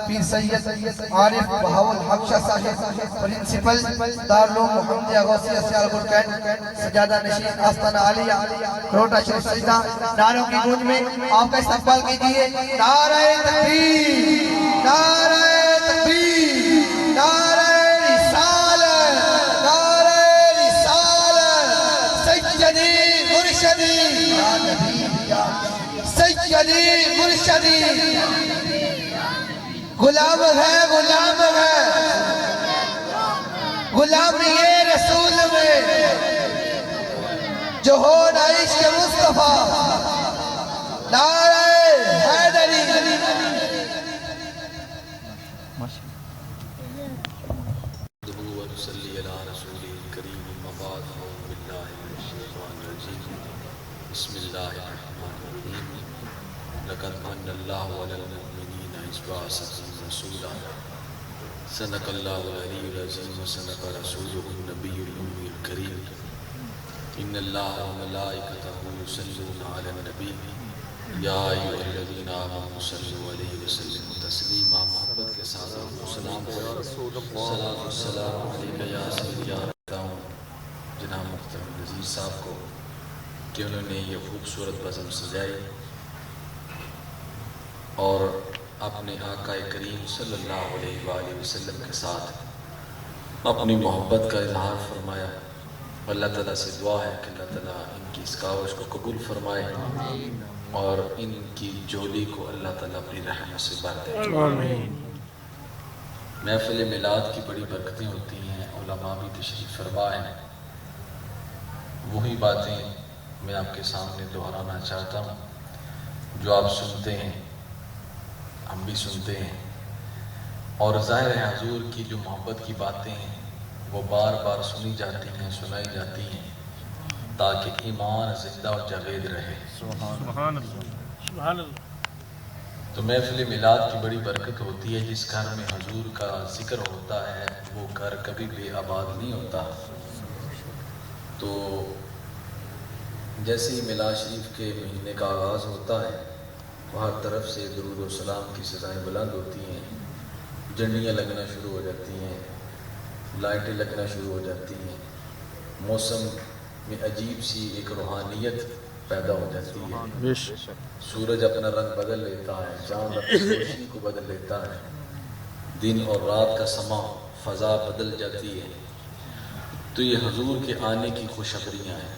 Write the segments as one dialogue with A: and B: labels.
A: پیر سید عارف بہاول حق شاہ صاحب پرنسپل دارالعلوم محمدیہ غوثیہ سیالکوٹ کینٹ سجادہ نشین آستانہ عالیہ کروٹا شریف سجدہ نعروں کی گونج میں آپ کا استقبال کیجئے نعرہ تکبیر نعرہ تکبیر نعرہ رسالت نعرہ رسالت سیدی مرشدی یا نبی یا سیدی مرشدی غلام ہے غلام یہ رسول میں جو ہو نہ عشق مصطفیٰ نعرہ حیدری
B: ونصلی علی رسول کریم مبعد اعوذ باللہ من الشیطان الرجیم بسم اللہ الرحمن الرحیم لقد من اللہ علی المؤمنین اذ بعث فیہم رسولا صدق اللہ العلی العظیم وصدق رسولہ النبی الأمی الکریم ان اللہ وملائکتہ یصلون علی النبی یا ایھا الذین آمنوا صلوا علیہ وسلموا تسلیما محبت کے ساتھ سلام صلاۃ والسلام علیکہ یا سیدی یا رحمتہ جناب محترم نذیر صاحب کو کہ انہوں نے یہ خوبصورت بزم سجائی اور اپنے آقا کریم صلی اللہ علیہ وآلہ وسلم کے ساتھ اپنی محبت کا اظہار فرمایا۔ اللہ تعالیٰ سے دعا ہے کہ اللہ تعالیٰ ان کی اس کاوش کو قبول فرمائے اور ان کی جولی کو اللہ تعالیٰ اپنی رحمت سے بھر دے۔ محفل میلاد کی بڑی برکتیں ہوتی ہیں، علماء بھی تشریف فرما ہیں۔ وہی باتیں میں آپ کے سامنے دہرانا چاہتا ہوں جو آپ سنتے ہیں، ہم بھی سنتے ہیں، اور ظاہر ہے حضور کی جو محبت کی باتیں ہیں وہ بار بار سنی جاتی ہیں، سنائی جاتی ہیں تاکہ ایمان زندہ و جاوید رہے۔
C: سبحان اللہ سبحان اللہ۔
B: تو محفل میلاد کی بڑی برکت ہوتی ہے، جس گھر میں حضور کا ذکر ہوتا ہے وہ گھر کبھی بھی آباد نہیں ہوتا۔ تو جیسے ہی میلاد شریف کے مہینے کا آغاز ہوتا ہے تو ہر طرف سے درود و سلام کی سزائیں بلند ہوتی ہیں، جھنڈیاں لگنا شروع ہو جاتی ہیں، لائٹیں لگنا شروع ہو جاتی ہیں، موسم میں عجیب سی ایک روحانیت پیدا ہو جاتی ہے۔ سورج اپنا رنگ بدل لیتا ہے، چاند اپنی روشنی کو بدل لیتا ہے، دن اور رات کا سما فضا بدل جاتی ہے۔ تو یہ حضور کے آنے کی خوشخبریاں ہیں۔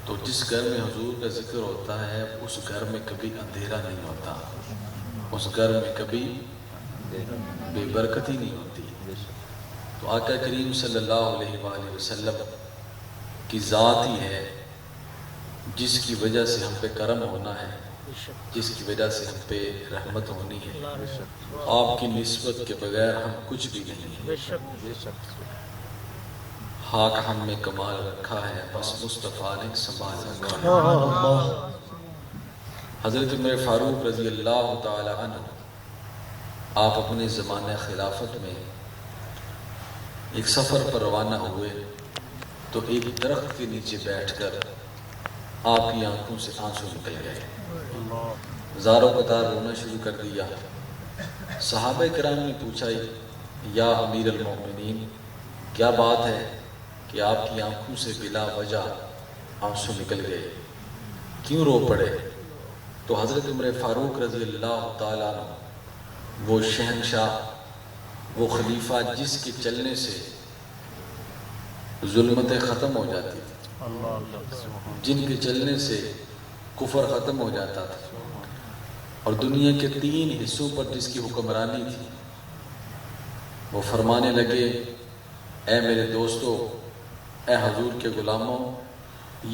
B: تو جس گھر میں حضور کا ذکر ہوتا ہے اس گھر میں کبھی اندھیرا نہیں ہوتا، اس گھر میں کبھی بے برکتی نہیں ہوتی۔ تو آقا کریم صلی اللہ علیہ وآلہ وسلم کی ذات ہی ہے جس کی وجہ سے ہم پہ کرم ہونا ہے، جس کی وجہ سے ہم پہ رحمت ہونی ہے۔ آپ کی نسبت کے بغیر ہم کچھ بھی نہیں ہیں۔ خاک ہم میں کمال رکھا ہے، بس مصطفیٰ نے سنبھال رکھا ہے۔ حضرت عمر فاروق رضی اللہ تعالی عنہ آپ اپنے زمانہ خلافت میں ایک سفر پر روانہ ہوئے تو ایک درخت کے نیچے بیٹھ کر آپ کی آنکھوں سے آنسو نکل گئے، زاروں قطار رونا شروع کر دیا۔ صحابہ کرام نے پوچھا یا امیر المومنین کیا بات ہے کہ آپ کی آنکھوں سے بلا وجہ آنسو نکل گئے، کیوں رو پڑے؟ تو حضرت عمر فاروق رضی اللہ تعالیٰ عنہ وہ شہنشاہ، وہ خلیفہ جس کے چلنے سے ظلمتیں ختم ہو جاتی تھی، جن کے چلنے سے کفر ختم ہو جاتا تھا، اور دنیا کے 3 حصوں پر جس کی حکمرانی تھی، وہ فرمانے لگے اے میرے دوستو، اے حضور کے غلاموں،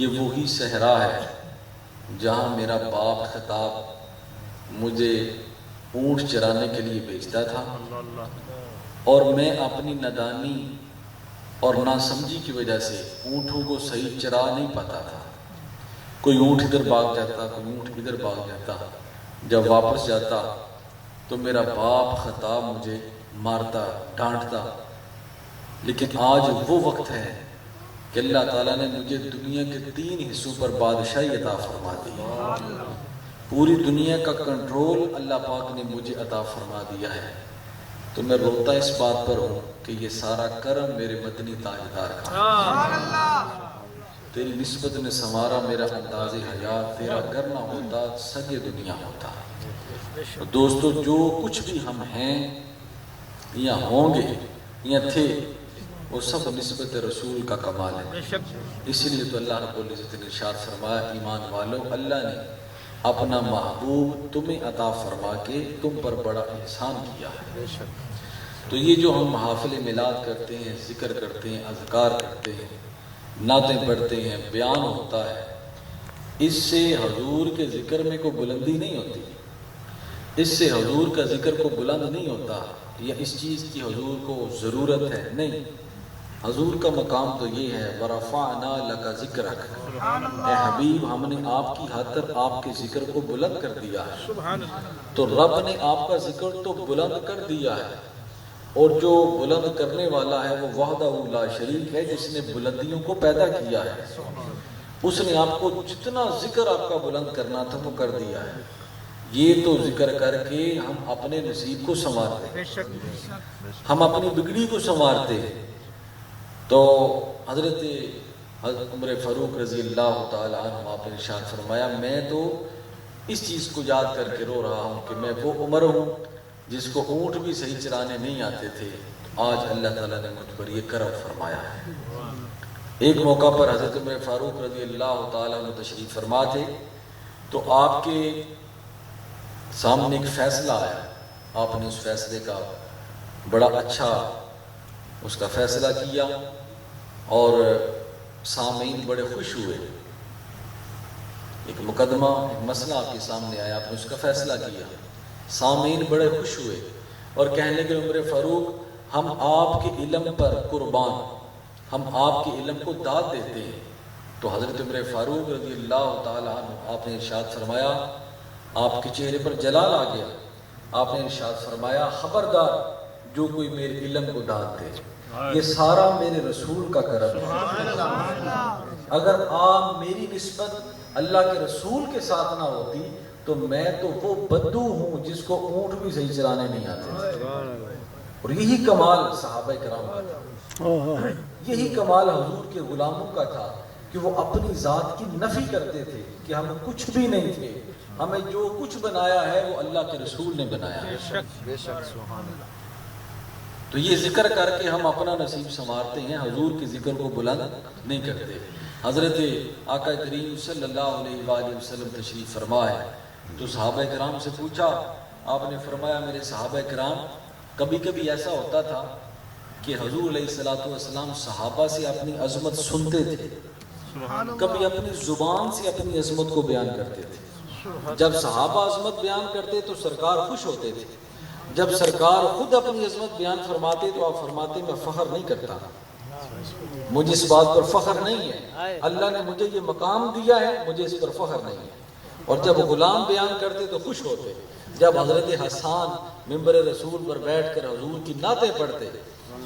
B: یہ وہی صحرا ہے جہاں میرا باپ خطاب مجھے اونٹ چرانے کے لیے بھیجتا تھا، اور میں اپنی نادانی اور ناسمجھی کی وجہ سے اونٹوں کو صحیح چرا نہیں پاتا تھا۔ کوئی اونٹ ادھر بھاگ جاتا، کوئی اونٹ ادھر بھاگ جاتا، جب واپس جاتا تو میرا باپ خطاب مجھے مارتا، ڈانٹتا۔ لیکن آج وہ وقت ہے کہ اللہ تعالیٰ نے مجھے دنیا کے 3 حصوں پر بادشاہی عطا فرما دی۔ پوری دنیا کا کنٹرول اللہ پاک نے مجھے عطا فرما دیا ہے، تو میں روتا اس بات پر ہوں کہ یہ سارا کرم میرے مدنی تاجدار کا۔ تیری نسبت نے سنوارا میرا انداز حیات، تیرا گر نہ ہوتا سگے دنیا ہوتا۔ دوستو، جو کچھ بھی ہم ہیں یا ہوں گے یا تھے، وہ سب نسبت رسول کا کمال ہے۔ اسی لیے تو اللہ رب العزت نے ارشاد فرمایا، ایمان والو، اللہ نے اپنا محبوب تمہیں عطا فرما کے تم پر بڑا احسان کیا ہے۔ تو یہ جو ہم محافل میلاد کرتے ہیں، ذکر کرتے ہیں، اذکار کرتے ہیں، نعتیں پڑھتے ہیں، بیان ہوتا ہے، اس سے حضور کے ذکر میں کوئی بلندی نہیں ہوتی، اس سے حضور کا ذکر کو بلند نہیں ہوتا، یا اس چیز کی حضور کو ضرورت ہے، نہیں۔ حضور کا مقام تو یہ ہے، وَرَفَعْنَا لَكَ ذِكْرَكَ، اے حبیب، ہم نے آپ کی خاطر آپ کے ذکر کو بلند کر دیا ہے۔ تو رب نے آپ کا ذکر تو بلند کر دیا ہے، اور جو بلند کرنے والا ہے وہ وحدہ لا شریک ہے، جس نے بلندیوں کو پیدا کیا ہے۔ اس نے آپ کو جتنا ذکر آپ کا بلند کرنا تھا وہ کر دیا ہے۔ یہ تو ذکر کر کے ہم اپنے نصیب کو سنوارتے ہیں، ہم اپنی بگڑی کو سنوارتے ہیں۔ تو حضرت عمر فاروق رضی اللہ تعالیٰ عنہ آپ نے ارشاد فرمایا، میں تو اس چیز کو یاد کر کے رو رہا ہوں کہ میں وہ عمر ہوں جس کو اونٹ بھی صحیح چلانے نہیں آتے تھے، آج اللہ تعالیٰ نے مجھ پر یہ کرم فرمایا ہے۔ ایک موقع پر حضرت عمر فاروق رضی اللہ تعالیٰ عنہ تشریف فرما تھے، تو آپ کے سامنے ایک فیصلہ آیا، آپ نے اس فیصلے کا بڑا اچھا اس کا فیصلہ کیا، اور سامعین بڑے خوش ہوئے۔ ایک مقدمہ، ایک مسئلہ آپ کے سامنے آیا، آپ نے اس کا فیصلہ کیا، سامعین بڑے خوش ہوئے اور کہنے لگے، عمر فاروق، ہم آپ کے علم پر قربان، ہم آپ کے علم کو داد دیتے ہیں۔ تو حضرت عمر فاروق رضی اللہ تعالیٰ عنہ آپ نے ارشاد فرمایا، آپ کے چہرے پر جلال آ گیا، آپ نے ارشاد فرمایا، خبردار جو کوئی میرے علم کو داد دے، یہ سارا میرے رسول کا کرم ہے۔ اگر آپ میری نسبت اللہ کے رسول کے ساتھ نہ ہوتی تو میں تو وہ بدو ہوں جس کو اونٹ بھی صحیح چلانے نہیں آتے۔ اور یہی کمال صحابہ کرام کا تھا، یہی کمال حضور کے غلاموں کا تھا کہ وہ اپنی ذات کی نفی کرتے تھے کہ ہم کچھ بھی نہیں تھے، ہمیں جو کچھ بنایا ہے وہ اللہ کے رسول نے بنایا ہے۔ بے شک، سبحان اللہ۔ تو یہ ذکر کر کے ہم اپنا نصیب سنوارتے ہیں، حضور کے ذکر کو بلند نہیں کرتے۔ حضرت آقا کریم صلی اللہ علیہ وآلہ وسلم تشریف فرما ہے، تو صحابہ کرام سے پوچھا، آپ نے فرمایا، میرے صحابہ کرام، کبھی کبھی ایسا ہوتا تھا کہ حضور علیہ الصلوۃ والسلام صحابہ سے اپنی عظمت سنتے تھے، کبھی اپنی زبان سے اپنی عظمت کو بیان کرتے تھے۔ جب صحابہ عظمت بیان کرتے تو سرکار خوش ہوتے تھے، جب سرکار خود اپنی عظمت بیان فرماتے تو آپ فرماتے، میں فخر نہیں کرتا، مجھے اس بات پر فخر نہیں ہے، اللہ نے مجھے یہ مقام دیا ہے، مجھے اس پر فخر نہیں ہے۔ اور جب غلام بیان کرتے تو خوش ہوتے، جب حضرت حسان منبر رسول پر بیٹھ کر حضور کی نعتیں پڑھتے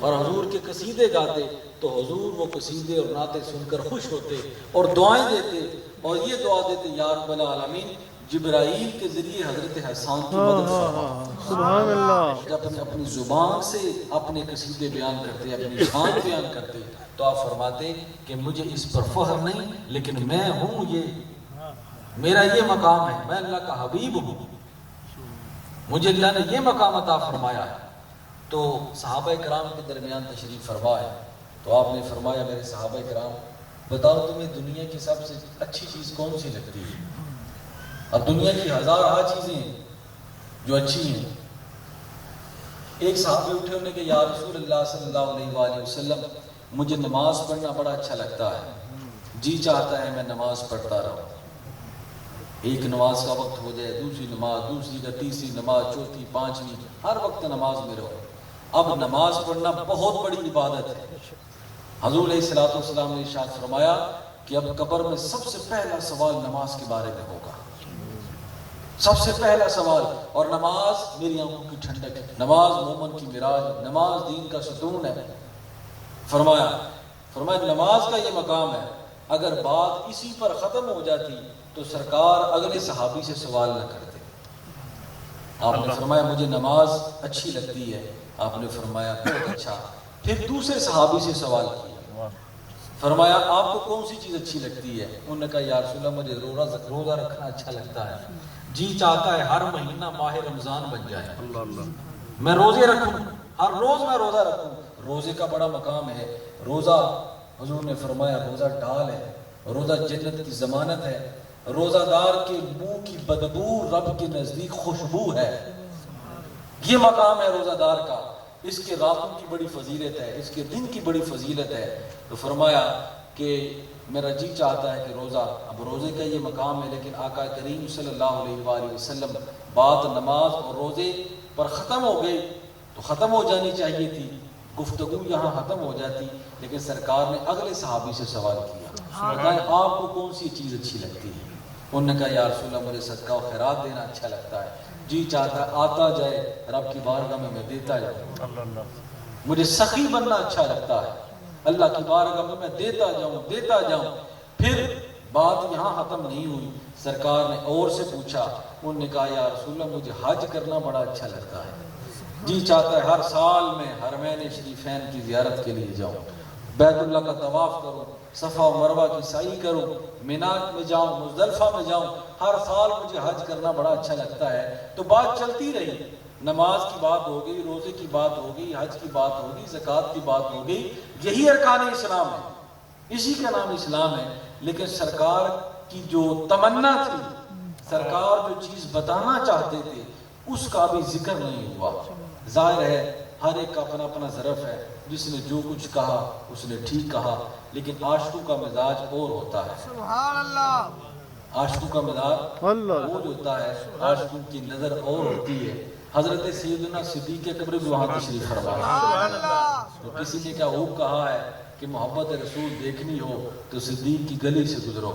B: اور حضور کے قصیدے گاتے تو حضور وہ قصیدے اور نعتیں سن کر خوش ہوتے اور دعائیں دیتے، اور یہ دعا دیتے، یا رب العالمین، جبرائیل کے ذریعے حضرت حسان کی مدد فرما۔ سبحان اللہ۔ جب اپنی زبان سے اپنے قصیدے بیان کرتے، اپنی شان بیان کرتے، تو آپ فرماتے کہ مجھے اس پر فخر نہیں، لیکن میں ہوں، یہ میرا یہ مقام ہے، میں اللہ کا حبیب ہوں، مجھے اللہ نے یہ مقام عطا فرمایا ہے۔ تو صحابہ کرام کے درمیان تشریف فرما ہے، تو آپ نے فرمایا، میرے صحابہ کرام، بتاؤ تمہیں دنیا کی سب سے اچھی چیز کون سی لگتی ہے؟ اب دنیا کی ہزارہ چیزیں ہیں جو اچھی ہیں۔ ایک صحابی اٹھے، انہوں نے کہ یا رسول اللہ صلی اللہ علیہ وآلہ وسلم، مجھے نماز پڑھنا بڑا اچھا لگتا ہے، جی چاہتا ہے میں نماز پڑھتا رہوں، ایک نماز کا وقت ہو جائے، دوسری نماز، دوسری کا تیسری نماز، چوتھی، پانچویں، ہر وقت نماز میں رہو۔ اب نماز پڑھنا بہت بڑی عبادت ہے۔ حضور علیہ الصلوۃ والسلام نے ارشاد فرمایا کہ اب قبر میں سب سے پہلا سوال نماز کے بارے میں ہوگا، سب سے پہلا سوال۔ اور نماز میری آنکھوں کی ٹھنڈک ہے، نماز مومن کی معراج، نماز دین کا ستون ہے۔ فرمایا نماز کا یہ مقام ہے، اگر بات اسی پر ختم ہو جاتی تو سرکار اگلے صحابی سے سوال نہ کرتے. آپ نے فرمایا مجھے نماز اچھی لگتی ہے. آپ نے فرمایا بہت اچھا. پھر دوسرے صحابی سے سوال کیا, فرمایا آپ کو کون سی چیز اچھی لگتی ہے؟ انہوں نے کہا یا رسول اللہ مجھے روزہ رکھنا اچھا لگتا ہے, جی چاہتا ہے ہر مہینہ ماہ رمضان بن جائے, میں روزے رکھوں, ہر روز میں روزہ رکھوں. روزے کا بڑا مقام ہے. روزہ حضور نے فرمایا روزہ ڈال ہے, روزہ جنت کی ضمانت ہے. روزہ دار کے منہ کی بدبو رب کے نزدیک خوشبو ہے. یہ مقام ہے روزہ دار کا. اس کے راتوں کی بڑی فضیلت ہے, اس کے دن کی بڑی فضیلت ہے. تو فرمایا کہ میرا جی چاہتا ہے کہ روزہ, اب روزے کا یہ مقام ہے, لیکن آقا کریم صلی اللہ علیہ وآلہ وسلم بات نماز اور روزے پر ختم ہو گئی تو ختم ہو جانی چاہیے تھی, گفتگو یہاں ختم ہو جاتی. لیکن سرکار نے اگلے صحابی سے سوال کیا, بتائیں آپ کو کون سی چیز اچھی لگتی ہے؟ انہوں نے کہا یا رسول اللہ مجھے صدقہ و خیرات دینا اچھا لگتا ہے, جی چاہتا ہے آتا جائے رب کی بارگاہ میں دیتا جاؤں. مجھے سخی بننا اچھا لگتا ہے, اللہ کی بارگاہ میں دیتا جاؤں. پھر بات یہاں ختم نہیں ہوئی, سرکار نے اور سے پوچھا. انہوں نے کہا یا رسول اللہ مجھے حج کرنا بڑا اچھا لگتا ہے, جی چاہتا ہے ہر سال میں حرمین شریفین کی زیارت کے لیے جاؤں, بیت اللہ کا طواف کروں, صفا و مروہ کی سعی کروں, مینا میں جاؤں, مزدلفہ میں جاؤں. ہر سال مجھے حج کرنا بڑا اچھا لگتا ہے. تو بات چلتی رہی, نماز کی بات ہو گئی, روزے کی بات ہو گئی, حج کی بات ہو گئی, زکوٰۃ کی بات ہو گئی. یہی ارکان اسلام ہے, اسی کا نام اسلام ہے. لیکن سرکار کی جو تمنا تھی, سرکار جو چیز بتانا چاہتے تھے, اس کا بھی ذکر نہیں ہوا. ظاہر ہے ہر ایک کا اپنا اپنا ظرف ہے, جس نے جو کچھ کہا اس نے ٹھیک کہا. لیکن عاشقوں کا مزاج اور ہوتا ہے,
A: سبحان اللہ,
B: عاشقوں کا مزاج اور ہوتا ہے, عاشقوں کی نظر اور ہوتی ہے. حضرت سیدنا صدیق اکبر بھی وہاں تشریف فرما. تو کسی نے کیا خوب کہا ہے کہ محبت رسول دیکھنی ہو تو صدیق کی گلی سے گزرو.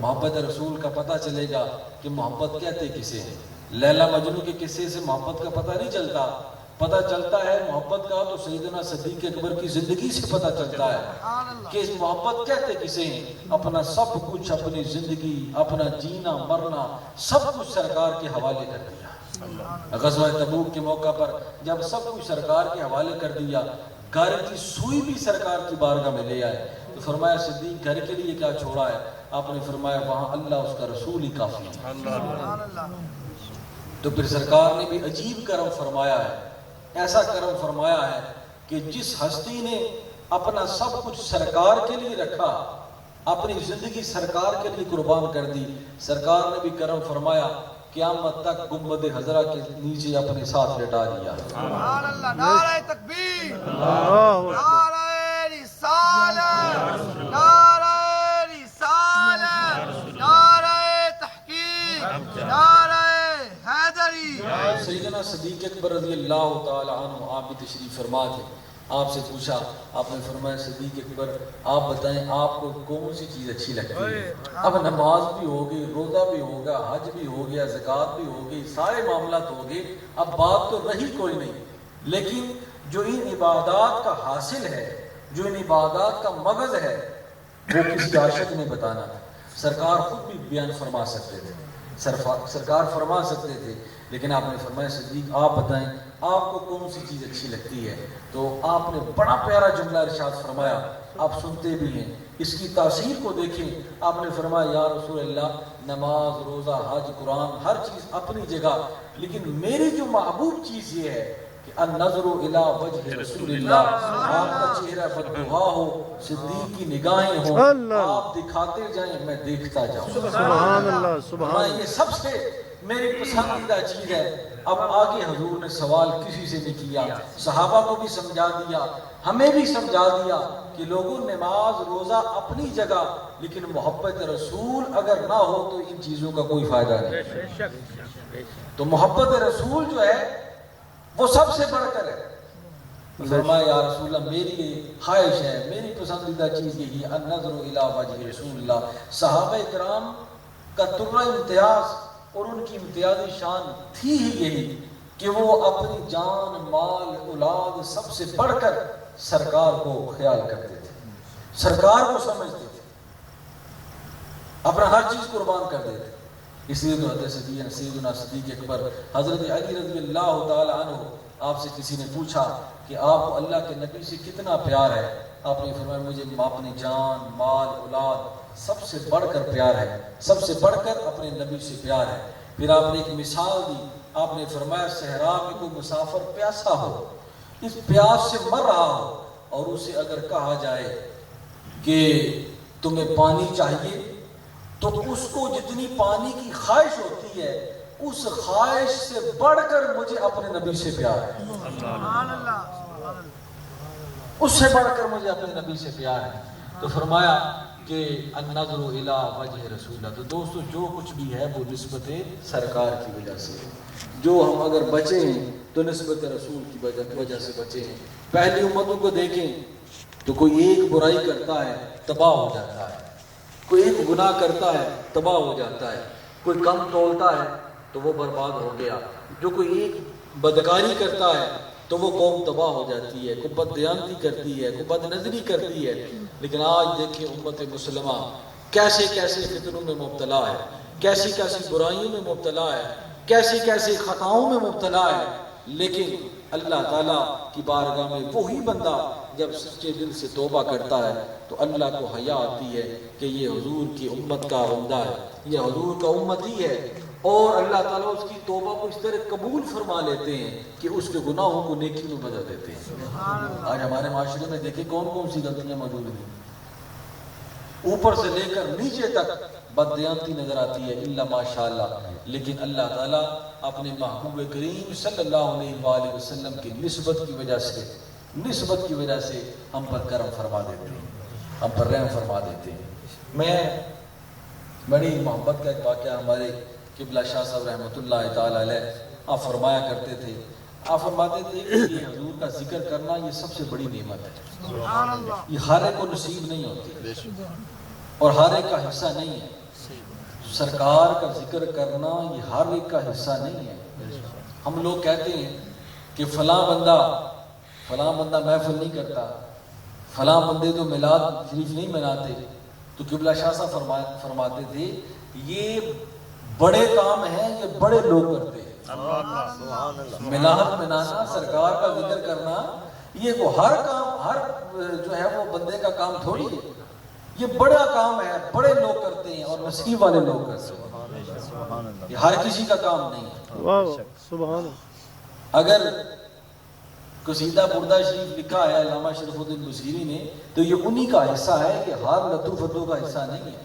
B: محبت رسول کا پتہ چلے گا کہ محبت کہتے کسے ہیں. لیلا مجنو کے قصے سے محبت کا پتہ نہیں چلتا, پتہ چلتا ہے محبت کا تو سیدنا صدیق اکبر کی زندگی سے پتہ چلتا ہے کہ محبت کہتے کسے ہیں. اپنا سب کچھ, اپنی زندگی, اپنا جینا مرنا سب کچھ سرکار کے حوالے کر دیا. غزوہ تبوک کے موقع پر جب سب کچھ سرکار کے حوالے کر دیا, گھر کی سوئی بھی سرکار کی بارگاہ میں لے آئے. تو فرمایا صدیق گھر کے لیے کیا چھوڑا ہے؟ آپ نے فرمایا وہاں اللہ اس کا رسول ہی کافی ہے. تو پھر سرکار نے بھی عجیب کرم فرمایا ہے, ایسا کرم فرمایا ہے کہ جس ہستی نے اپنا سب کچھ سرکار کے لیے رکھا, اپنی زندگی سرکار کے لیے قربان کر دی, سرکار نے بھی کرم فرمایا قیامت تک گنبد خضرا کے نیچے اپنے ساتھ لٹا دیا.
A: سبحان اللہ, نعرہ تکبیر, نعرہ رسالت, نعرہ رسالت, نعرہ تحقیق, نعرہ حیدری.
B: سیدنا صدیق اکبر رضی اللہ تعالی عنہ آپ بھی تشریف فرما تھے. آپ سے پوچھا, آپ نے فرمایا صدیق اکبر آپ بتائیں آپ کو کون سی چیز اچھی لگتی ہے؟ اب نماز بھی ہو گئی, روزہ بھی ہو گیا, حج بھی ہو گیا, زکوٰۃ بھی ہو گئی, سارے معاملات ہو گئے, اب بات تو رہی کوئی نہیں. لیکن جو ان عبادات کا حاصل ہے, جو ان عبادات کا مغز ہے, وہ کسی عاشق نے بتانا تھا. سرکار خود بھی بیان فرما سکتے تھے, سرکار فرما سکتے تھے, لیکن آپ نے فرمایا صدیق آپ بتائیں آپ کو کون سی چیز اچھی لگتی ہے؟ تو آپ نے بڑا پیارا جملہ ارشاد فرمایا, آپ سنتے بھی ہیں, اس کی تاثیر کو دیکھیں. آپ نے فرمایا یا رسول اللہ نماز, روزہ, حج, قرآن ہر چیز اپنی جگہ, لیکن میری جو محبوب چیز یہ ہے کہ النظر الی وجہ رسول اللہ, آپ کا چہرہ بددعا ہو, صدیق کی نگاہیں ہوں, آپ دکھاتے جائیں میں دیکھتا جاؤں.
D: سبحان اللہ, سبحان اللہ.
B: یہ سب سے میری پسندیدہ چیز ہے. اب آگے حضور نے سوال کسی سے نہیں کیا, صحابہ کو بھی سمجھا دیا, ہمیں بھی سمجھا دیا کہ لوگوں نماز روزہ اپنی جگہ, لیکن محبت رسول اگر نہ ہو تو ان چیزوں کا کوئی فائدہ نہیں. تو محبت رسول جو ہے وہ سب سے بڑھ کر ہے. فرمایا یا رسول اللہ میری خواہش ہے, میری پسندیدہ چیز یہی ہے النظر الی وجہ رسول اللہ. صحابہ کرام کا ترہ امتیاز اور ان کی امتیازی شان تھی ہی یہی کہ وہ اپنی جان, مال, اولاد سب سے بڑھ کر سرکار کو خیال کرتے تھے, سرکار کو سمجھتے تھے. اپنا ہر چیز قربان کر دیتے. اس لیے تو حضرت سیدنا صدیق اکبر حضرت علی رضی اللہ تعالی عنہ آپ سے کسی نے پوچھا کہ آپ کو اللہ کے نبی سے کتنا پیار ہے؟ آپ نے فرمایا مجھے اپنی جان مال اولاد سب سے بڑھ کر پیار ہے، سب سے بڑھ کر اپنے نبی سے پیار ہے. پھر آپ نے ایک مثال دی، آپ نے فرمایا صحرا میں کوئی مسافر پیاسا ہو، اس پیاس سے مر رہا ہو، اور اسے اگر کہا جائے کہ تمہیں پانی چاہیے تو اس کو جتنی پانی کی خواہش ہوتی ہے اس خواہش سے بڑھ کر مجھے اپنے نبی سے پیار ہے، اس سے بڑھ کر مجھے اپنے نبی سے پیار ہے. تو فرمایا کہ النظر الی وجہ رسول اللہ. تو دوستو جو کچھ بھی ہے وہ نسبت سرکار کی وجہ سے، جو ہم اگر بچے ہیں تو نسبت رسول کی وجہ سے بچے ہیں. پہلی امتوں کو دیکھیں تو کوئی ایک برائی کرتا ہے تباہ ہو جاتا ہے، کوئی ایک گناہ کرتا ہے تباہ ہو جاتا ہے، کوئی کم تولتا ہے تو وہ برباد ہو گیا، جو کوئی ایک بدکاری کرتا ہے تو وہ قوم تباہ ہو جاتی ہے، کوئی بددیانتی کرتی ہے، کوئی بد نظری کرتی ہے. لیکن آج دیکھیں امت مسلمہ کیسے کیسے فتنوں میں مبتلا ہے، کیسی کیسی برائیوں میں مبتلا ہے، کیسی کیسی خطاؤں میں مبتلا ہے. لیکن اللہ تعالیٰ کی بارگاہ میں وہی بندہ جب سچے دل سے توبہ کرتا ہے تو اللہ کو حیا آتی ہے کہ یہ حضور کی امت کا بندہ ہے، یہ حضور کا امتی ہے، اور اللہ تعالیٰ اس کی توبہ کو اس طرح قبول فرما لیتے ہیں کہ اس کے گناہوں کو نیکی میں بدل دیتے ہیں. آج ہمارے معاشرے میں دیکھیں کون کون سی غلطیاں موجود ہیں، اوپر سے لے کر نیچے تک بددیانتی نظر آتی ہے الا ماشاءاللہ. لیکن اللہ تعالیٰ اپنے محبوب کریم صلی اللہ علیہ وآلہ وسلم کی نسبت کی وجہ سے ہم پر کرم فرما دیتے ہیں، ہم پر رحم فرما دیتے ہیں. میں بڑی محبت کا ایک واقعہ، ہمارے قبلہ شاہ صاحب رحمۃ اللہ تعالی علیہ آپ فرمایا کرتے تھے، آپ فرماتے تھے کہ یہ حضور کا ذکر کرنا یہ سب سے بڑی نعمت ہے، یہ ہر ایک کو نصیب نہیں ہوتی اور ہر ایک کا حصہ نہیں ہے. سرکار کا ذکر کرنا یہ ہر ایک کا حصہ نہیں ہے. ہم لوگ کہتے ہیں کہ فلاں بندہ محفل نہیں کرتا، فلاں بندے تو میلاد شریف نہیں مناتے. تو قبلہ شاہ صاحب فرماتے تھے یہ بڑے کام ہیں، یہ بڑے لوگ کرتے ہیں. میلاد منانا، سرکار کا ذکر کرنا، یہ وہ ہر کام، ہر جو ہے وہ بندے کا کام تھوڑی ہے، یہ بڑا کام ہے، بڑے لوگ کرتے ہیں اور نصیب والے لوگ کرتے ہیں، یہ ہر کسی کا کام نہیں ہے. اگر قصیدہ بردہ شریف لکھا ہے علامہ شریف الدین بصیری نے تو یہ انہی کا حصہ ہے، یہ ہر لطو فتو کا حصہ نہیں ہے.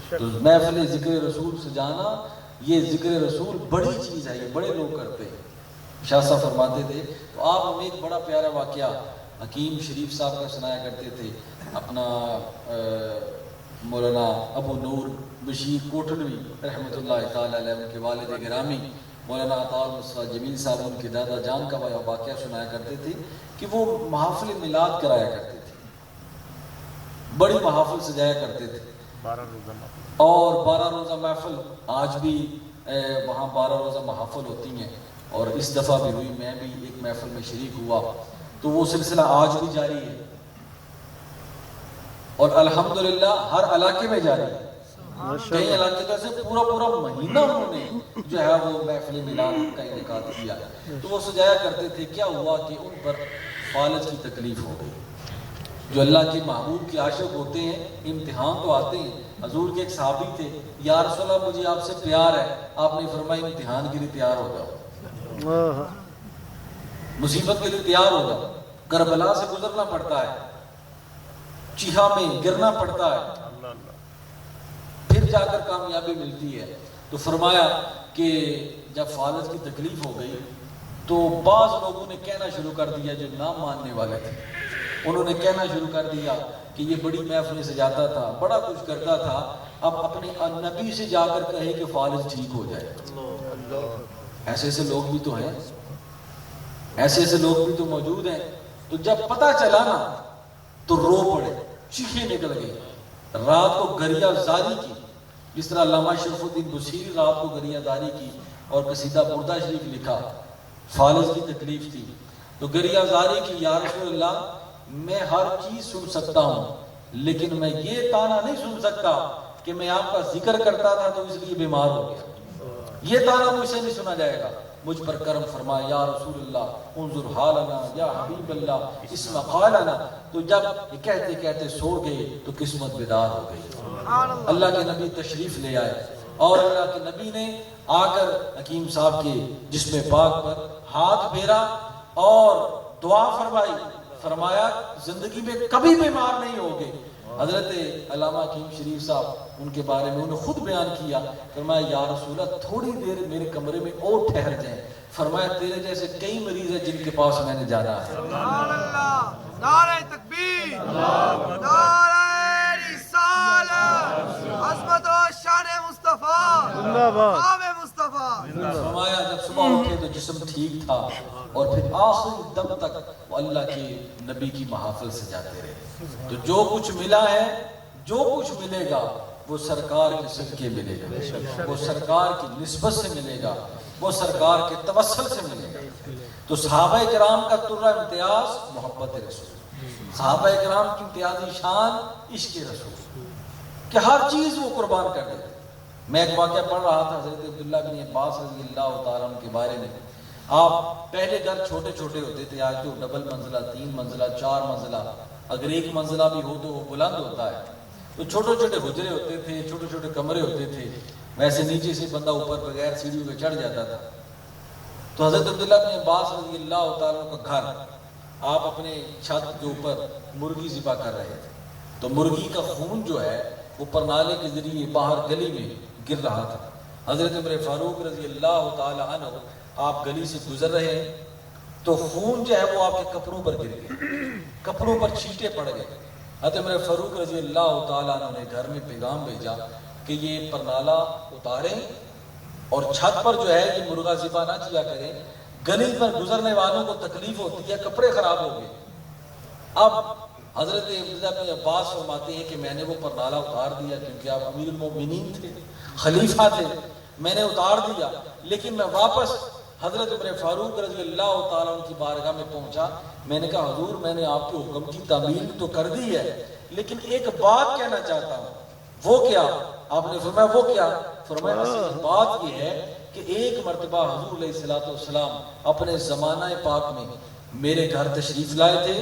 B: تو محفل ذکر رسول سے جانا، یہ ذکر رسول بڑی چیز ہے، یہ بڑے لوگ کرتے ہیں. شاہ صاحب فرماتے تھے. تو آپ ہمیں ایک بڑا پیارا واقعہ حکیم شریف صاحب کا سنایا کرتے تھے. اپنا مولانا ابو نور بشیر کوٹھلوی رحمۃ اللہ تعالی علیہ، ان کے والد گرامی مولانا عطا مصطفیٰ جمیل صاحب ان کے دادا جان کا واقعہ سنایا کرتے تھے کہ وہ محافل میلاد کرایا کرتے تھے، بڑی محافل سجایا کرتے تھے،
C: 12 روزہ
B: اور 12 روزہ محفل آج بھی وہاں 12 روزہ محافل ہوتی ہیں. اور اس دفعہ بھی ہوئی، میں بھی ایک محفل میں شریک ہوا. تو وہ سلسلہ آج بھی جاری ہے اور الحمدللہ ہر علاقے میں جاری ہے. کئی علاقے کا سے پورا مہینہ انہوں نے جو ہے وہ محفل میلاد کا انعقاد کیا. تو وہ سجایا کرتے تھے. کیا ہوا کہ ان پر فالج کی تکلیف ہو گئی. جو اللہ کے محبوب کے عاشق ہوتے ہیں امتحان تو آتے ہیں. حضور کے ایک صحابی تھے، یا رسول اللہ مجھے آپ سے پیار ہے. آپ نے فرمایا امتحان کے لیے تیار ہو جاؤ، مصیبت کے لیے تیار ہو جاؤ. کربلا سے گزرنا پڑتا ہے، چیہا میں گرنا پڑتا ہے، پھر جا کر کامیابی ملتی ہے. تو فرمایا کہ جب فالج کی تکلیف ہو گئی تو بعض لوگوں نے کہنا شروع کر دیا، جو نہ ماننے والے تھے انہوں نے کہنا شروع کر دیا کہ یہ بڑی محفلیں سجاتا تھا، بڑا کچھ کرتا تھا، اب اپنے نبی سے جا کر کہے کہ فالج ٹھیک ہو جائے. ایسے ایسے لوگ بھی تو ہیں، ایسے ایسے لوگ بھی تو موجود ہیں. تو جب پتہ چلا نا تو رو پڑے، چیخیں نکل گئی. رات کو گریہ زاری کی، جس طرح علامہ شریف الدین بصیری رات کو گریہ زاری کی اور قصیدہ بردہ شریف لکھا. فالج کی تکلیف تھی تو گریہ زاری کی، یا رسول اللہ میں ہر چیز سن سکتا ہوں لیکن میں یہ تانا نہیں سن سکتا کہ میں آپ کا ذکر کرتا تھا تو اس لیے بیمار ہو گیا، یہ تانا مجھ سے نہیں سنا جائے گا، مجھ پر کرم فرما یا رسول اللہ انظر حالنا یا حبیب اللہ اسمع قالنا۔ تو جب یہ کہتے کہتے سو گئے تو قسمت بیدار ہو گئی، اللہ کے نبی تشریف لے آئے اور اللہ کے نبی نے آ کر حکیم صاحب کے جسم پاک پر ہاتھ پھیرا اور دعا فرمائی، فرمایا زندگی میں کبھی بیمار نہیں ہوگے۔ حضرت علامہ حکیم شریف صاحب ان کے بارے میں انہوں نے خود بیان کیا، فرمایا یا رسول اللہ تھوڑی دیر میرے کمرے میں اور ٹھہر جائیں، فرمایا تیرے جیسے کئی مریض ہیں جن کے پاس میں نے جانا ہے۔
A: سبحان اللہ، نعرہ تکبیر، نعرہ رسالت، عظمت و شان مصطفیٰ،
D: زندہ باد،
A: مقام مصطفیٰ۔
B: فرمایا جب صبح اٹھے تو جسم ٹھیک تھا اور پھر آخری دم تک وہ اللہ کے نبی کی محافل سے جاتے رہے۔ تو جو کچھ ملا ہے، جو کچھ ملے گا وہ سرکار کے صدقے ملے گا، وہ سرکار کی نسبت سے ملے گا، وہ سرکار کے توسل سے ملے گا۔ تو صحابہ کرام کا ترہ امتیاز محبت رسول، صحابہ کرام کی امتیازی شان عشق رسول کہ ہر چیز وہ قربان کر دیتے۔ میں ایک واقعہ پڑھ رہا تھا حضرت عبداللہ بن عباس رضی اللہ تعالیٰ عنہ کے بارے میں۔ آپ پہلے گھر چھوٹے چھوٹے ہوتے تھے، آج تو ڈبل منزلہ، 3 منزلہ، 4 منزلہ، اگر 1 منزلہ بھی ہو تو وہ بلند ہوتا ہے۔ تو چھوٹے چھوٹے حجرے ہوتے تھے، چھوٹے چھوٹے کمرے ہوتے تھے، ویسے نیچے سے بندہ اوپر بغیر سیڑھیوں کے چڑھ جاتا تھا۔ تو حضرت عبداللہ بن عباس رضی اللہ تعالیٰ عنہ کا گھر، آپ اپنے چھت کے اوپر مرغی ذبح کر رہے تھے، تو مرغی کا خون جو ہے وہ پرنالے کے ذریعے باہر گلی میں گر رہا تھا۔ حضرت عمر فاروق رضی اللہ تعالیٰ عنہ آپ گلی سے گزر رہے ہیں تو خون جو ہے وہ آپ کے کپڑوں پر گر گئے، کپڑوں پر چھینٹے پڑ گئے۔ حضرت عمر فاروق رضی اللہ تعالیٰ عنہ نے گھر میں پیغام بھیجا کہ یہ پرنالہ اتاریں اور چھت پر جو ہے یہ مرغا ذبح نہ کیا کریں، گلی پر گزرنے والوں کو تکلیف ہوتی ہے، کپڑے خراب ہو گئے۔ اب حضرت عبداللہ بن عباس فرماتے ہیں کہ میں نے وہ پرنالہ اتار دیا، کیونکہ آپ امیر المومنین تھے، خلیفہ تھے، میں نے اتار دیا، لیکن میں واپس حضرت عمر فاروق رضی اللہ تعالیٰ عنہ کی بارگاہ میں پہنچا۔ میں نے کہا حضور میں نے آپ کے حکم کی تعمیل تو کر دی ہے، لیکن ایک بات کہنا چاہتا ہوں۔ وہ کیا؟ آپ نے فرمایا وہ کیا؟ فرمایا اصل بات یہ ہے کہ ایک مرتبہ حضور علیہ الصلوۃ والسلام اپنے زمانہ پاک میں میرے گھر تشریف لائے تھے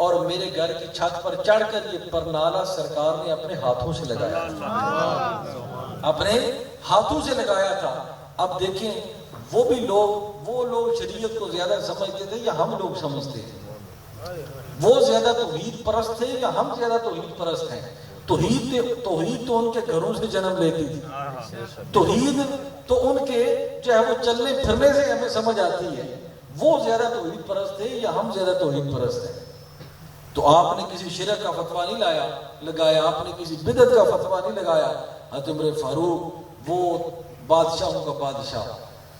B: اور میرے گھر کی چھت پر چڑھ کر یہ پرنالہ سرکار نے اپنے ہاتھوں سے لگایا تھا، اپنے ہاتھوں سے لگایا تھا۔ اب دیکھیں وہ لوگ شریعت کو زیادہ سمجھتے تھے یا ہم لوگ سمجھتے تھے؟ وہ زیادہ توحید پرست تھے یا ہم زیادہ توحید پرست ہیں؟ توحید تو ان کے گھروں سے جنم لیتی تھی، توحید تو ان کے جو ہے وہ چلنے پھرنے سے ہمیں سمجھ آتی ہے۔ وہ زیادہ توحید پرست تھے یا ہم زیادہ توحید پرست ہیں؟ تو آپ نے کسی شرک کا فتویٰ نہیں لگایا، آپ نے کسی بدعت کا فتویٰ نہیں لگایا۔ حضرت عمر فاروق وہ بادشاہوں کا بادشاہ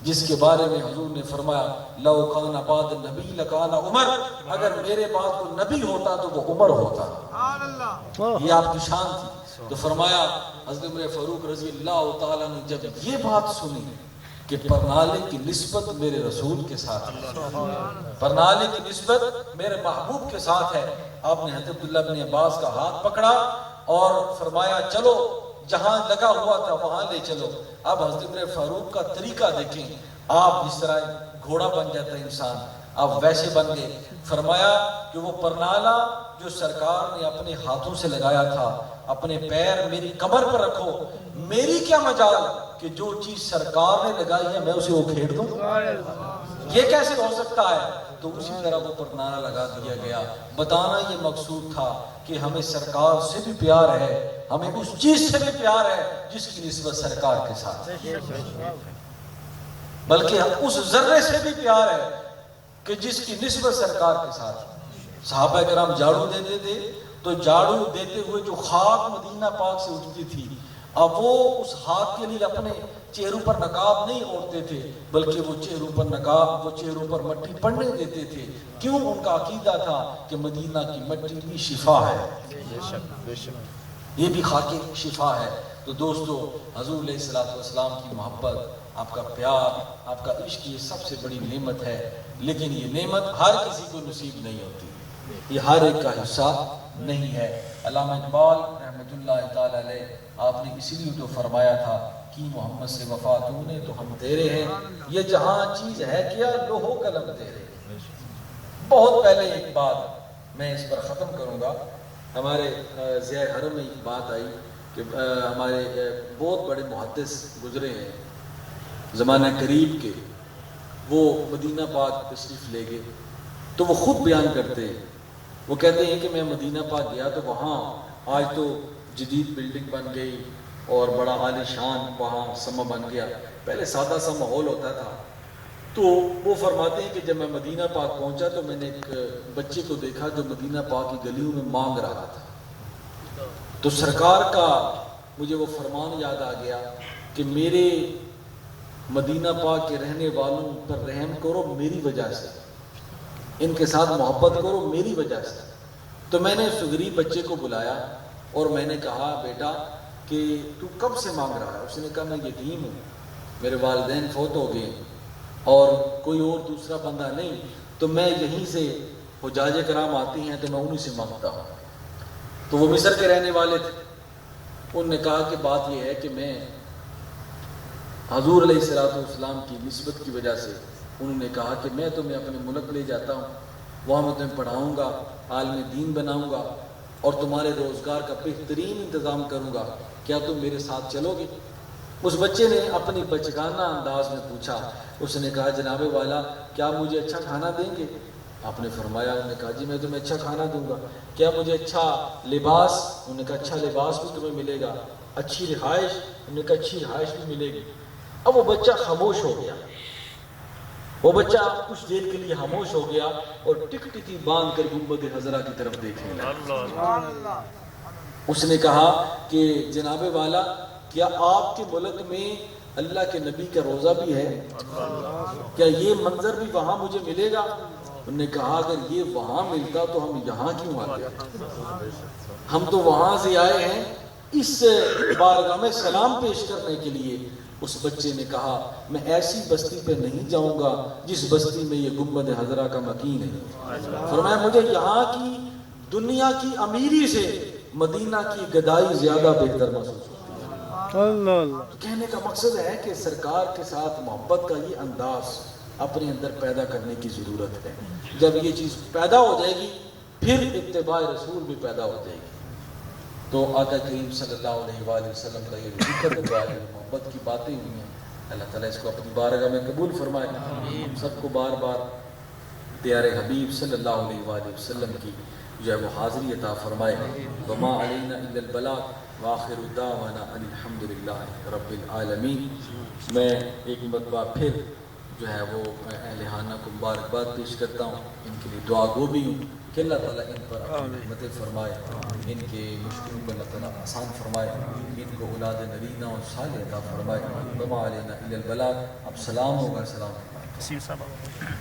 B: جس کے بارے میں حضور نے فرمایا لو کان بعد نبی لکان عمر، اگر میرے بعد کوئی نبی ہوتا تو وہ عمر ہوتا۔ یہ آپ کی شان تھی۔ تو فرمایا حضرت عمر فاروق رضی اللہ تعالیٰ نے جب یہ بات سنی کہ پرنالے کی نسبت میرے رسول کے ساتھ ہے، پرنالے کی نسبت میرے محبوب کے ساتھ ہے، آپ نے حضرت عبداللہ بن عباس کا ہاتھ پکڑا اور فرمایا چلو جہاں لگا ہوا تھا وہاں لے چلو۔ اب حضرت عمر فاروق کا طریقہ دیکھیں، آپ جس طرح گھوڑا بن جاتا ہے انسان، اب ویسے بن گئے۔ فرمایا کہ وہ پرنالہ جو سرکار نے اپنے ہاتھوں سے لگایا تھا، اپنے پیر میری کمر پر رکھو، میری کیا مجال کہ جو چیز سرکار نے لگائی ہے میں اسے اکھیڑ دوں، یہ کیسے ہو سکتا ہے؟ تو اسی طرح وہ پرنالہ لگا دیا گیا۔ بتانا یہ مقصود تھا کہ ہمیں سرکار سے بھی پیار ہے، ہمیں اس چیز سے بھی پیار ہے جس کی نسبت سرکار کے ساتھ ہے، بلکہ اس ذرے سے بھی پیار ہے کہ جس کی نسبت سرکار کے ساتھ ہے۔ صحابہ کرام جھاڑو دیتے تھے تو جھاڑو دیتے ہوئے جو خاک مدینہ پاک سے اٹھتی تھی، اب وہ اس خاک کے لیے اپنے چہروں پر نقاب نہیں اوڑھتے تھے، بلکہ وہ چہروں پر نقاب، وہ چہروں پر مٹی پڑنے دیتے تھے۔ کیوں؟ ان کا عقیدہ تھا کہ مدینہ کی مٹی بھی شفا ہے، یہ بھی خاک شفا ہے۔ تو دوستو، حضور علیہ الصلوۃ والسلام کی محبت، آپ کا پیار، آپ کا عشق، یہ سب سے بڑی نعمت ہے، لیکن یہ نعمت ہر کسی کو نصیب نہیں ہوتی، یہ ہر ایک کا حصہ نہیں ہے۔ علامہ اقبال رحمۃ اللہ تعالی علیہ آپ نے اس لیے تو فرمایا تھا کہ محمد سے وفا تو نے تو ہم تیرے ہیں، یہ جہاں چیز ہے کیا لوہو قلم تیرے۔ بہت پہلے ایک بات میں اس پر ختم کروں گا، ہمارے ضیاء حرم میں ایک بات آئی کہ ہمارے بہت بڑے محدث گزرے ہیں زمانہ قریب کے، وہ مدینہ پاک تشریف لے گئے تو وہ خود بیان کرتے ہیں، وہ کہتے ہیں کہ میں مدینہ پاک گیا تو وہاں آج تو جدید بلڈنگ بن گئی اور بڑا عالی شان وہاں سما بن گیا، پہلے سادہ سا ماحول ہوتا تھا۔ تو وہ فرماتے ہیں کہ جب میں مدینہ پاک پہنچا تو میں نے ایک بچے کو دیکھا جو مدینہ پاک کی گلیوں میں مانگ رہا تھا، تو سرکار کا مجھے وہ فرمان یاد آ گیا کہ میرے مدینہ پاک کے رہنے والوں پر رحم کرو میری وجہ سے، ان کے ساتھ محبت کرو میری وجہ سے۔ تو میں نے اس غریب بچے کو بلایا اور میں نے کہا بیٹا کہ تو کب سے مانگ رہا ہے؟ اس نے کہا میں یتیم ہوں، میرے والدین فوت ہو گئے اور کوئی اور دوسرا بندہ نہیں، تو میں یہیں سے حجاج کرام آتی ہیں تو میں انہی سے مانگتا ہوں۔ تو وہ مصر کے رہنے والے تھے، انہوں نے کہا کہ بات یہ ہے کہ میں حضور علیہ السلام کی نسبت کی وجہ سے، انہوں نے کہا کہ میں تمہیں اپنے ملک لے جاتا ہوں، وہاں میں تمہیں پڑھاؤں گا، عالم دین بناؤں گا اور تمہارے روزگار کا بہترین انتظام کروں گا، کیا تم میرے ساتھ چلو گے؟ اس بچے نے اپنی بچگانہ انداز میں پوچھا، اس نے کہا جناب والا کیا مجھے اچھا کھانا دیں گے؟ آپ نے فرمایا، انہوں نے کہا جی میں تمہیں اچھا کھانا دوں گا۔ کیا مجھے اچھا لباس؟ انہوں نے کہا اچھا لباس بھی تمہیں ملے گا۔ اچھی رہائش؟ انہوں نے کہا اچھی رہائش بھی ملے گی۔ اب وہ بچہ خاموش ہو گیا، وہ بچہ کچھ دیر کے لیے خاموش ہو گیا اور ٹک ٹکی باندھ کر گنبد خضرا کی طرف دیکھنے لگا۔ اس نے کہا کہ جناب والا کیا آپ کے ملک میں اللہ کے نبی کا روزہ بھی ہے؟ کیا یہ منظر بھی وہاں مجھے ملے گا؟ انہوں نے کہا اگر یہ وہاں ملتا تو ہم یہاں کیوں آتے؟ ہم تو وہاں سے آئے ہیں اس بارگاہ میں سلام پیش کرنے کے لیے۔ اس بچے نے کہا میں ایسی بستی پہ نہیں جاؤں گا جس بستی میں یہ گنبد خضرا کا مکین ہے۔ فرمایا مجھے یہاں کی دنیا کی امیری سے مدینہ کی گدائی زیادہ بہتر محسوس ہوتی ہے۔
D: اللہ
B: تو کہنے کا مقصد ہے کہ سرکار کے ساتھ محبت کا یہ انداز اپنے اندر پیدا کرنے کی ضرورت ہے۔ جب یہ چیز پیدا ہو جائے گی پھر اتباع رسول بھی پیدا ہو جائے گی۔ تو آقا کریم صلی اللہ علیہ وآلہ وسلم کا یہ ذکر ہوا ہے، محبت کی باتیں ہوئی ہیں، اللہ تعالیٰ اس کو اپنی بارگاہ میں قبول فرمائے، ہم سب کو بار بار پیارے حبیب صلی اللہ علیہ وآلہ وسلم کی جو ہے وہ حاضری عطا فرمائے۔ وما علینا الا البلاغ وآخر دعوانا ان الحمد للہ رب العالمین۔ میں ایک مرتبہ پھر جو ہے وہ اہل خانہ کو مبارکباد پیش کرتا ہوں، ان کے لیے دعا گو بھی ہوں کہ اللہ تعالیٰ ان پر اپنی رحمتیں فرمائے، ان کے مشکلوں کو اللہ تعالیٰ آسان فرمائے، ان کو اولاد نرینہ اور صالح عطا فرمائے۔ وما علینا الا البلاغ۔ اب سلام ہوگا، سلام فرمائے۔